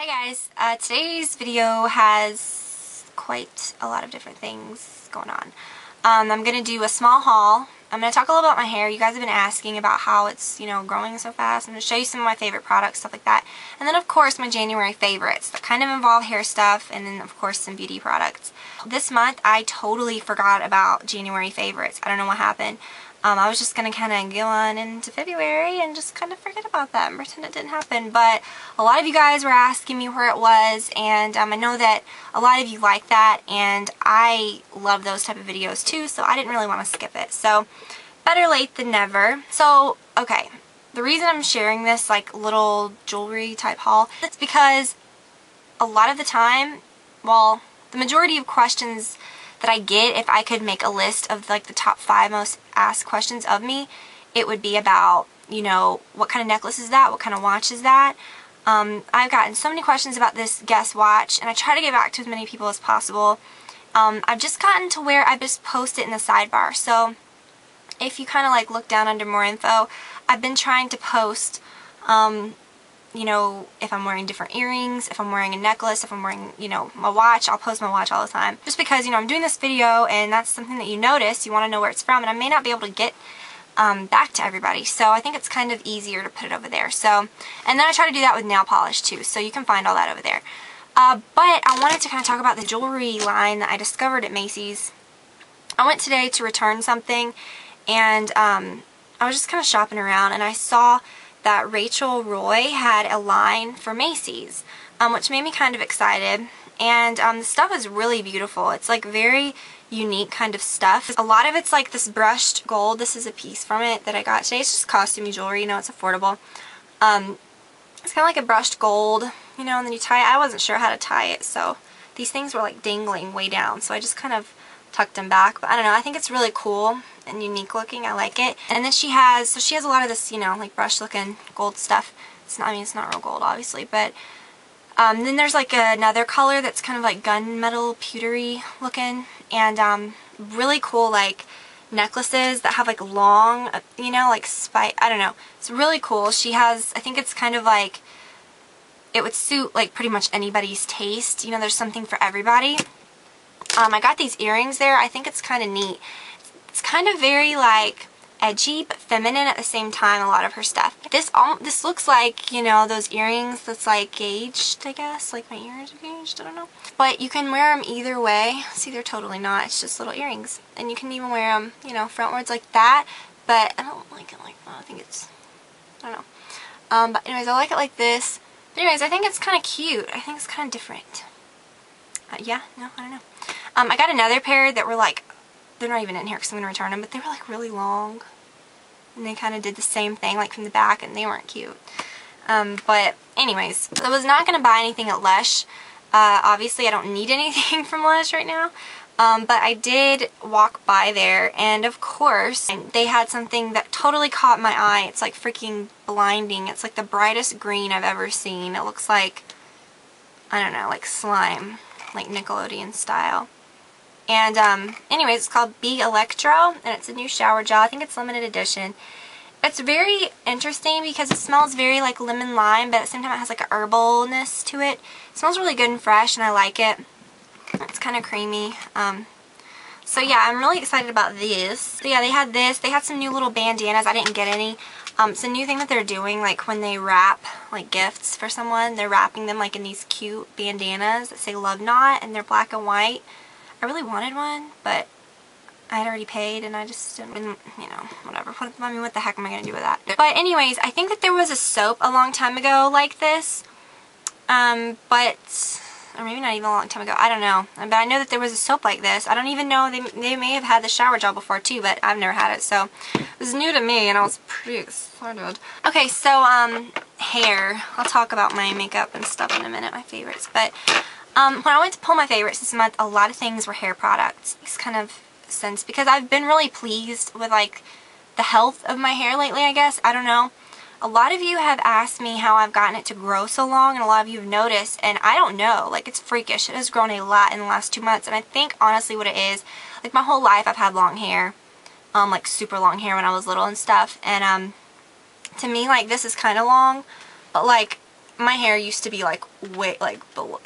Hey guys, today's video has quite a lot of different things going on. I'm going to do a small haul. I'm going to talk a little about my hair. You guys have been asking about how it's, growing so fast. I'm going to show you some of my favorite products, stuff like that. And then of course my January favorites that kind of involve hair stuff, and then of course some beauty products. This month I totally forgot about January favorites. I don't know what happened. I was just going to kind of go on into February and just kind of forget about that and pretend it didn't happen. But a lot of you guys were asking me where it was, and I know that a lot of you like that, and I love those type of videos too, so I didn't really want to skip it. So, better late than never. So, okay, the reason I'm sharing this like little jewelry type haul, it's because a lot of the time, well, the majority of questions that I get, if I could make a list of like the top 5 most asked questions of me, it would be about, what kind of necklace is that? What kind of watch is that? I've gotten so many questions about this Guess watch, and I try to get back to as many people as possible. I've just gotten to where I just post it in the sidebar. So if you kind of like look down under more info, I've been trying to post if I'm wearing different earrings, if I'm wearing a necklace, if I'm wearing, my watch. I'll post my watch all the time. Just because, I'm doing this video and that's something that you notice, you want to know where it's from, and I may not be able to get back to everybody. So I think it's kind of easier to put it over there. So, and then I try to do that with nail polish too, so you can find all that over there. But I wanted to kind of talk about the jewelry line that I discovered at Macy's. I went today to return something, and I was just kind of shopping around, and I saw that Rachel Roy had a line for Macy's, which made me kind of excited. And the stuff is really beautiful. It's like very unique kind of stuff. A lot of it's like this brushed gold. This is a piece from it that I got today. It's just costume jewelry, it's affordable. It's kind of like a brushed gold, and then you tie it. I wasn't sure how to tie it, so these things were like dangling way down, so I just kind of tucked them back. But I don't know, I think it's really cool and unique looking. I like it. And then she has a lot of this, like brush looking gold stuff. It's not real gold obviously, but then there's like another color that's kind of like gunmetal pewtery looking, and really cool like necklaces that have like long, like spike. I don't know. It's really cool. She has, I think it's kind of like, it would suit like pretty much anybody's taste. There's something for everybody. I got these earrings there. I think it's kind of neat. It's kind of very like edgy but feminine at the same time, a lot of her stuff. This looks like, those earrings that's like gauged, I guess. Like my ears are gauged, I don't know. But you can wear them either way. See, they're totally not. It's just little earrings. And you can even wear them, frontwards like that. But I don't like it like that. I think it's, I don't know. But anyways, I like it like this. But anyways, I think it's kind of cute. I think it's kind of different. Yeah, no, I don't know. I got another pair that were like, they're not even in here because I'm going to return them, but they were like really long. And they kind of did the same thing like from the back, and they weren't cute. But anyways, I was not going to buy anything at Lush. Obviously I don't need anything from Lush right now. But I did walk by there, and of course they had something that totally caught my eye. It's like freaking blinding. It's like the brightest green I've ever seen. It looks like, I don't know, like slime, like Nickelodeon style. And anyways, it's called Be Electro, and it's a new shower gel. I think it's limited edition. It's very interesting because it smells very like lemon lime, but at the same time it has like a herbalness to it. It smells really good and fresh, and I like it. It's kind of creamy. So yeah, I'm really excited about this. So yeah, they had this. They had some new little bandanas. I didn't get any. It's a new thing that they're doing, like when they wrap like gifts for someone, they're wrapping them like in these cute bandanas that say Love Knot, and they're black and white. I really wanted one, but I had already paid, and I just didn't, whatever. I mean, what the heck am I going to do with that? But anyways, I think that there was a soap a long time ago like this, or maybe not even a long time ago, I don't know. But I know that there was a soap like this. I don't even know, they may have had the shower gel before too, but I've never had it, so it was new to me, and I was pretty excited. Okay, so, hair. I'll talk about my makeup and stuff in a minute, my favorites, but when I went to pull my favorites this month, a lot of things were hair products. It's kind of sense because I've been really pleased with like the health of my hair lately, I guess. I don't know. A lot of you have asked me how I've gotten it to grow so long, and a lot of you have noticed, and I don't know. Like, it's freakish. It has grown a lot in the last 2 months, and I think honestly what it is, like my whole life I've had long hair, like super long hair when I was little and stuff, and to me like this is kind of long, but like my hair used to be like way, like,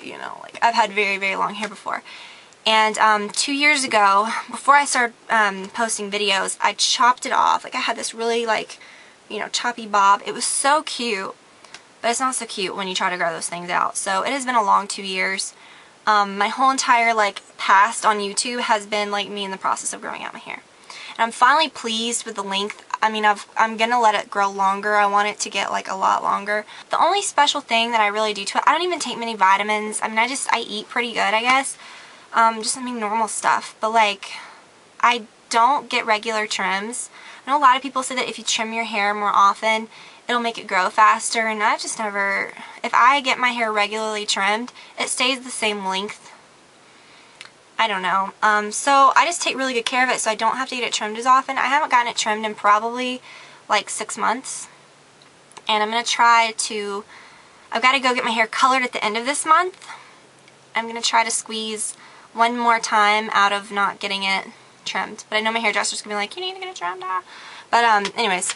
you know, like I've had very, very long hair before. And 2 years ago, before I started posting videos, I chopped it off. Like I had this really like, you know, choppy bob. It was so cute, but it's not so cute when you try to grow those things out. So it has been a long 2 years. My whole entire like past on YouTube has been like me in the process of growing out my hair. And I'm finally pleased with the length. I mean, I'm gonna let it grow longer. I want it to get like a lot longer. The only special thing that I really do to it, I don't even take many vitamins. I mean, I eat pretty good, I guess. Just, I mean, normal stuff. But like, I don't get regular trims. I know a lot of people say that if you trim your hair more often, it'll make it grow faster. And I've just never, if I get my hair regularly trimmed, it stays the same length. I don't know. So I just take really good care of it so I don't have to get it trimmed as often. I haven't gotten it trimmed in probably like 6 months. And I'm going to try to, I've got to go get my hair colored at the end of this month. I'm going to try to squeeze one more time out of not getting it trimmed. But I know my hairdresser's going to be like, you need to get it trimmed. But anyways,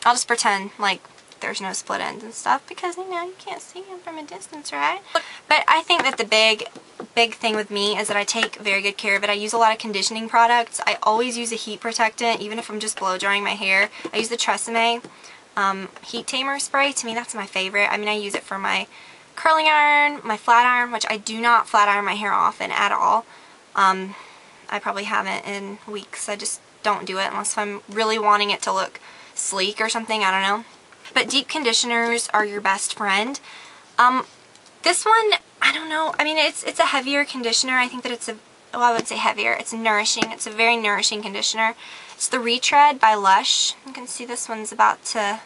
I'll just pretend like there's no split ends and stuff because, you know, you can't see them from a distance, right? But I think that the big thing with me is that I take very good care of it. I use a lot of conditioning products. I always use a heat protectant, even if I'm just blow drying my hair. I use the Tresemme heat tamer spray. To me, that's my favorite. I mean, I use it for my curling iron, my flat iron, which I do not flat iron my hair often at all. I probably haven't in weeks. I just don't do it unless I'm really wanting it to look sleek or something. I don't know. But deep conditioners are your best friend. This one, I don't know. I mean, it's a heavier conditioner. I think that it's well, I would say heavier. It's nourishing. It's a very nourishing conditioner. It's the Retread by Lush. You can see this one's about to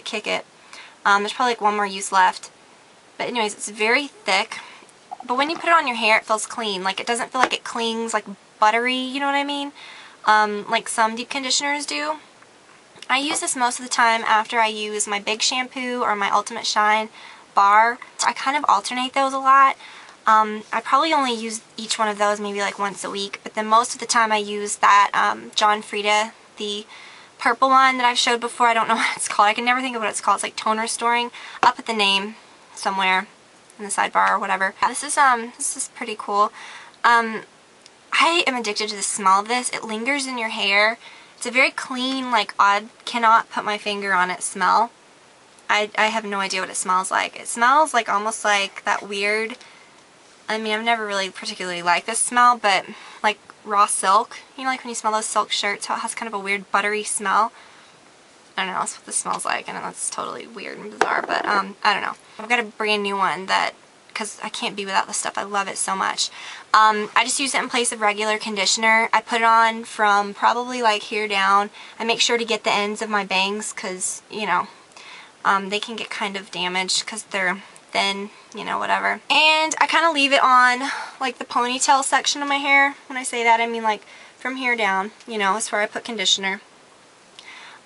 kick it. There's probably like one more use left. But anyways, it's very thick. But when you put it on your hair, it feels clean. Like, it doesn't feel like it clings like buttery, you know what I mean? Like some deep conditioners do. I use this most of the time after I use my big shampoo or my Ultimate Shine bar. I kind of alternate those a lot. I probably only use each one of those maybe like once a week. But then most of the time I use that John Frieda, the purple one that I've showed before. I don't know what it's called. I can never think of what it's called. It's like tone restoring. I'll put the name somewhere in the sidebar or whatever. This is pretty cool. I am addicted to the smell of this. It lingers in your hair. It's a very clean, like, odd, cannot put my finger on it smell. I have no idea what it smells like. It smells like almost like that weird, I mean, I've never really particularly liked this smell, but like raw silk. You know, like when you smell those silk shirts, how it has kind of a weird buttery smell. I don't know, that's what this smells like. I know that's totally weird and bizarre, but I don't know. I've got a brand new one that, because I can't be without this stuff. I love it so much. I just use it in place of regular conditioner. I put it on from probably like here down. I make sure to get the ends of my bangs because, you know, they can get kind of damaged because they're thin, you know, whatever. And I kind of leave it on like the ponytail section of my hair. When I say that, I mean like from here down, you know, is where I put conditioner.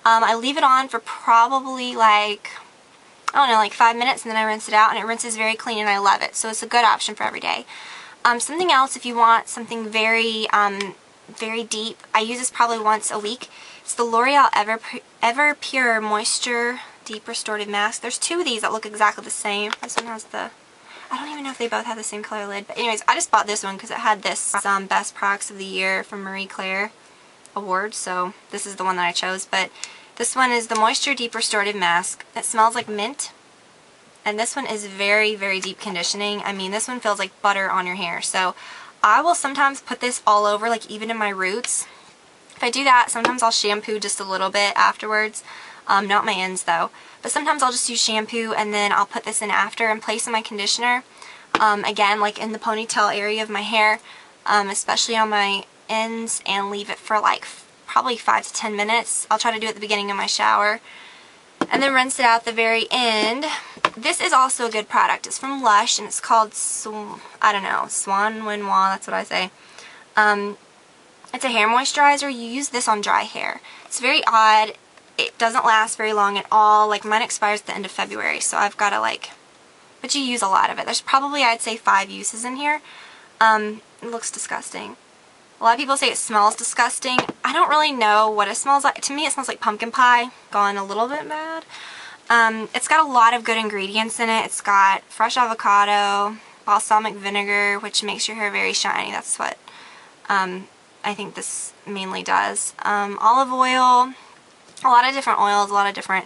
I leave it on for probably like, I don't know, like 5 minutes, and then I rinse it out, and it rinses very clean, and I love it. So it's a good option for every day. Something else, if you want something very, very deep, I use this probably once a week. It's the L'Oreal Ever Pure Moisture Deep Restorative Mask. There's two of these that look exactly the same. This one has the, I don't even know if they both have the same color lid. But anyways, I just bought this one because it had this Best Products of the Year from Marie Claire award. So this is the one that I chose. But this one is the Moisture Deep Restorative Mask. It smells like mint. And this one is very, very deep conditioning. I mean, this one feels like butter on your hair. So I will sometimes put this all over, like even in my roots. If I do that, sometimes I'll shampoo just a little bit afterwards. Not my ends though. But sometimes I'll just use shampoo and then I'll put this in after in place of my conditioner. Again, like in the ponytail area of my hair, especially on my ends, and leave it for like probably 5 to 10 minutes. I'll try to do it at the beginning of my shower. And then rinse it out at the very end. This is also a good product. It's from Lush and it's called, I don't know, Swan Winois, that's what I say. It's a hair moisturizer. You use this on dry hair. It's very odd. It doesn't last very long at all. Like mine expires at the end of February, so I've got to like, but you use a lot of it. There's probably, I'd say, 5 uses in here. It looks disgusting. A lot of people say it smells disgusting. I don't really know what it smells like. To me, it smells like pumpkin pie, gone a little bit bad. It's got a lot of good ingredients in it. It's got fresh avocado, balsamic vinegar, which makes your hair very shiny. That's what I think this mainly does. Olive oil, a lot of different oils, a lot of different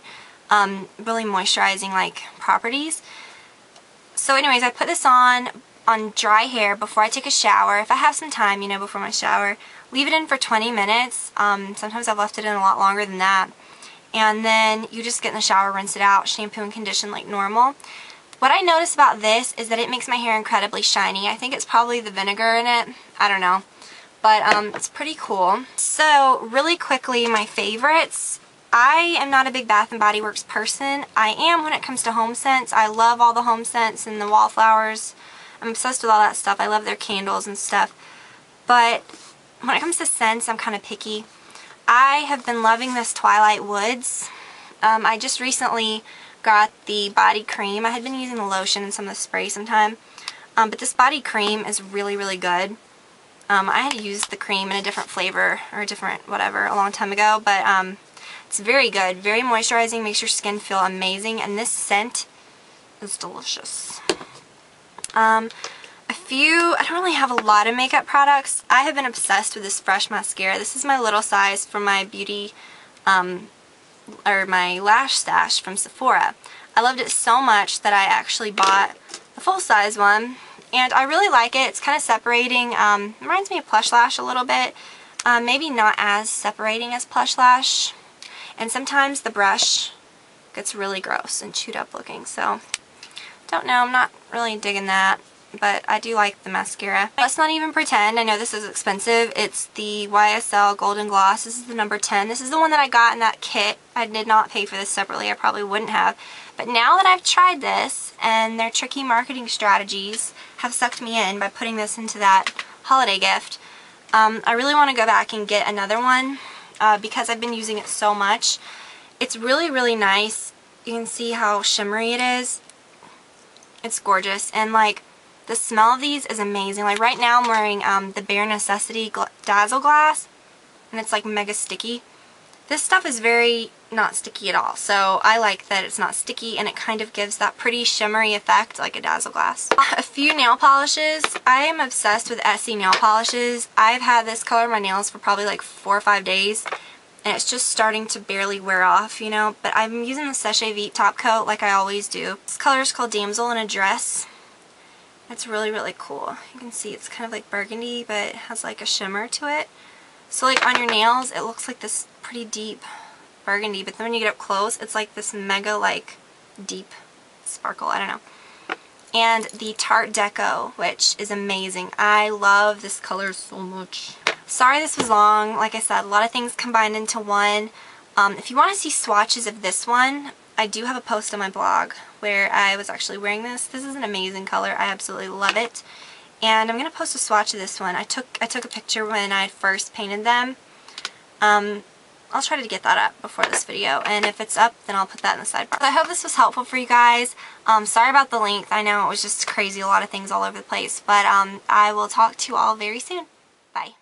really moisturizing like properties. So anyways, I put this on dry hair before I take a shower. If I have some time, you know, before my shower, leave it in for 20 minutes. Sometimes I've left it in a lot longer than that. And then you just get in the shower, rinse it out, shampoo and condition like normal. What I notice about this is that it makes my hair incredibly shiny. I think it's probably the vinegar in it. I don't know. But it's pretty cool. So really quickly, my favorites. I am not a big Bath & Body Works person. I am when it comes to home scents. I love all the home scents and the wallflowers. I'm obsessed with all that stuff. I love their candles and stuff. But when it comes to scents, I'm kind of picky. I have been loving this Twilight Woods. I just recently got the body cream. I had been using the lotion and some of the spray sometime. But this body cream is really, really good. I had used the cream in a different flavor or a different whatever a long time ago. But it's very good. Very moisturizing. Makes your skin feel amazing. And this scent is delicious. I don't really have a lot of makeup products. I have been obsessed with this Fresh mascara. This is my little size for my beauty, or my lash stash from Sephora. I loved it so much that I actually bought a full size one, and I really like it. It's kind of separating. It reminds me of Plush Lash a little bit. Maybe not as separating as Plush Lash, and sometimes the brush gets really gross and chewed up looking, so don't know. I'm not really digging that. But I do like the mascara. Let's not even pretend. I know this is expensive. It's the Ysl Golden Gloss. This is the number 10. This is the one that I got in that kit. I did not pay for this separately. I probably wouldn't have. But now that I've tried this and their tricky marketing strategies have sucked me in by putting this into that holiday gift, I really want to go back and get another one because I've been using it so much. It's really, really nice. You can see how shimmery it is. It's gorgeous. And like, the smell of these is amazing. Like right now I'm wearing the Bare Necessity Dazzle Glass, and it's like mega sticky. This stuff is very not sticky at all, so I like that it's not sticky, and it kind of gives that pretty shimmery effect like a Dazzle Glass. A few nail polishes. I am obsessed with Essie nail polishes. I've had this color in my nails for probably like 4 or 5 days, and it's just starting to barely wear off, you know, but I'm using the Séché Vite top coat like I always do. This color is called Damsel in a Dress. It's really, really cool. You can see it's kind of like burgundy, but it has like a shimmer to it. So like on your nails, it looks like this pretty deep burgundy, but then when you get up close, it's like this mega like deep sparkle. I don't know. And the Tarte Deco, which is amazing. I love this color so much. Sorry this was long. Like I said, a lot of things combined into one. If you want to see swatches of this one, I do have a post on my blog where I was actually wearing this. This is an amazing color. I absolutely love it. And I'm going to post a swatch of this one. I took a picture when I first painted them. I'll try to get that up before this video, and if it's up, then I'll put that in the sidebar. So I hope this was helpful for you guys. Sorry about the length. I know it was just crazy, a lot of things all over the place, but I will talk to you all very soon. Bye.